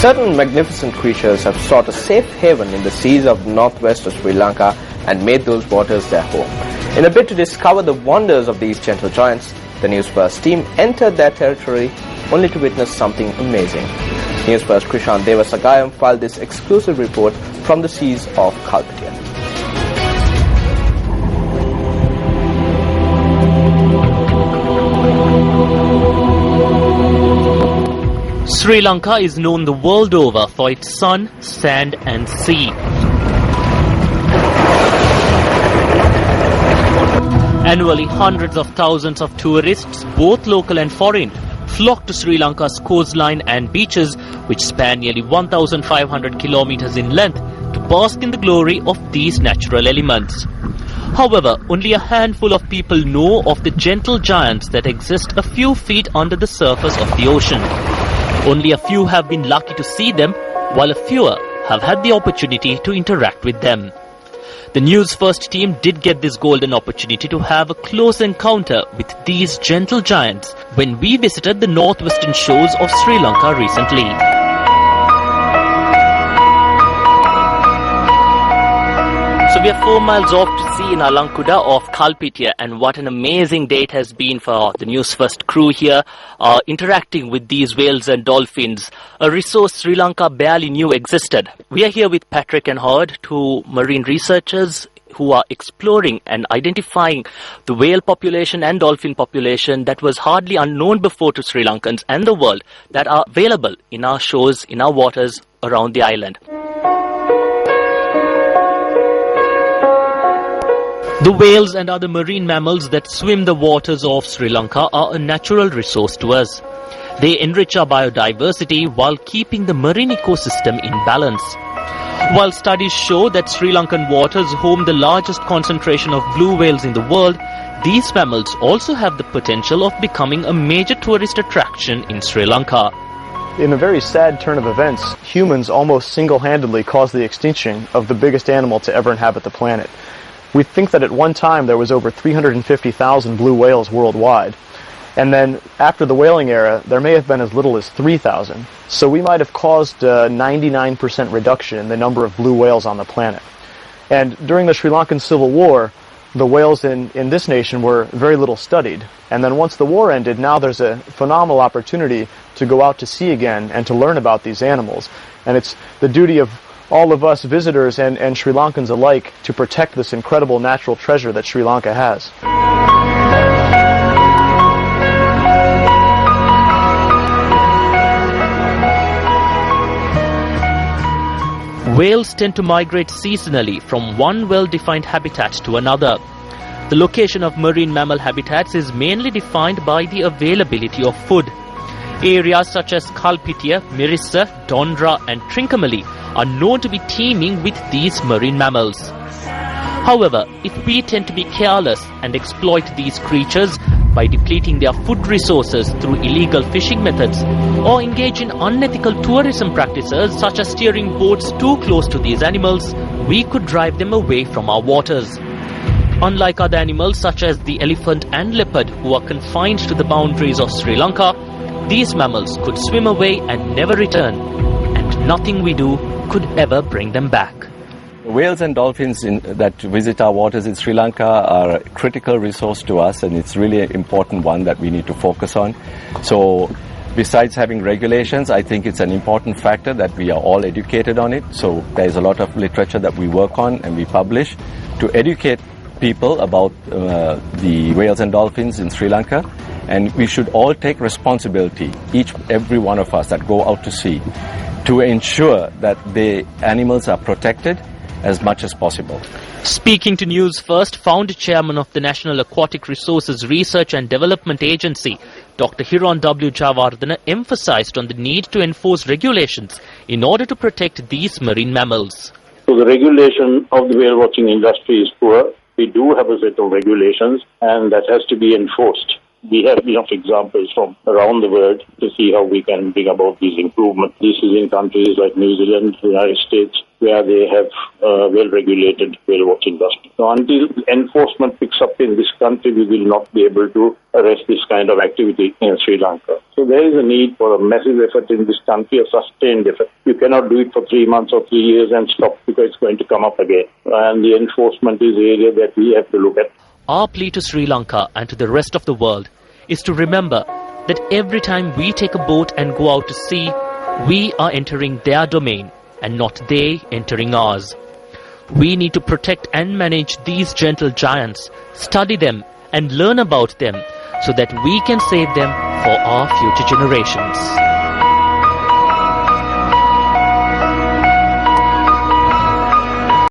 Certain magnificent creatures have sought a safe haven in the seas of northwest of Sri Lanka and made those waters their home. In a bid to discover the wonders of these gentle giants, the Newsfirst team entered their territory only to witness something amazing. Newsfirst Krishan Devasagayam filed this exclusive report from the seas of Kalpitiya. Sri Lanka is known the world over for its sun, sand and sea. Annually, hundreds of thousands of tourists, both local and foreign, flock to Sri Lanka's coastline and beaches, which span nearly 1,500 kilometers in length, to bask in the glory of these natural elements. However, only a handful of people know of the gentle giants that exist a few feet under the surface of the ocean. Only a few have been lucky to see them, while a fewer have had the opportunity to interact with them. The Newsfirst team did get this golden opportunity to have a close encounter with these gentle giants when we visited the northwestern shores of Sri Lanka recently. So we are 4 miles off to sea in Alankuda of Kalpitiya, and what an amazing day it has been for the Newsfirst crew here, interacting with these whales and dolphins, a resource Sri Lanka barely knew existed. We are here with Patrick and Howard, two marine researchers who are exploring and identifying the whale population and dolphin population that was hardly unknown before to Sri Lankans and the world, that are available in our shores, in our waters around the island. The whales and other marine mammals that swim the waters of Sri Lanka are a natural resource to us. They enrich our biodiversity while keeping the marine ecosystem in balance. While studies show that Sri Lankan waters home the largest concentration of blue whales in the world, these mammals also have the potential of becoming a major tourist attraction in Sri Lanka. In a very sad turn of events, humans almost single-handedly caused the extinction of the biggest animal to ever inhabit the planet. We think that at one time there was over 350,000 blue whales worldwide. And then after the whaling era, there may have been as little as 3,000. So we might have caused a 99% reduction in the number of blue whales on the planet. And during the Sri Lankan Civil War, the whales in this nation were very little studied. And then once the war ended, now there's a phenomenal opportunity to go out to sea again and to learn about these animals. And it's the duty of all of us visitors and Sri Lankans alike to protect this incredible natural treasure that Sri Lanka has. Whales tend to migrate seasonally from one well-defined habitat to another. The location of marine mammal habitats is mainly defined by the availability of food. Areas such as Kalpitiya, Mirissa, Dondra and Trincomalee are known to be teeming with these marine mammals. However, if we tend to be careless and exploit these creatures by depleting their food resources through illegal fishing methods or engage in unethical tourism practices such as steering boats too close to these animals, we could drive them away from our waters. Unlike other animals such as the elephant and leopard who are confined to the boundaries of Sri Lanka, these mammals could swim away and never return, and nothing we do could ever bring them back. Whales and dolphins that visit our waters in Sri Lanka are a critical resource to us, and it's really an important one that we need to focus on. So besides having regulations, I think it's an important factor that we are all educated on it. So there's a lot of literature that we work on and we publish to educate people about the whales and dolphins in Sri Lanka. And we should all take responsibility, every one of us that go out to sea, to ensure that the animals are protected as much as possible. Speaking to Newsfirst, founder chairman of the National Aquatic Resources Research and Development Agency, Dr. Hiron W. Javardhana emphasized on the need to enforce regulations in order to protect these marine mammals. So the regulation of the whale watching industry is poor. We do have a set of regulations and that has to be enforced. We have enough examples from around the world to see how we can bring about these improvements. This is in countries like New Zealand, the United States, where they have well-regulated whale watch industry. So until enforcement picks up in this country, we will not be able to arrest this kind of activity in Sri Lanka. So there is a need for a massive effort in this country, a sustained effort. You cannot do it for 3 months or 3 years and stop because it's going to come up again. And the enforcement is the area that we have to look at. Our plea to Sri Lanka and to the rest of the world is to remember that every time we take a boat and go out to sea, we are entering their domain and not they entering ours. We need to protect and manage these gentle giants, study them and learn about them so that we can save them for our future generations.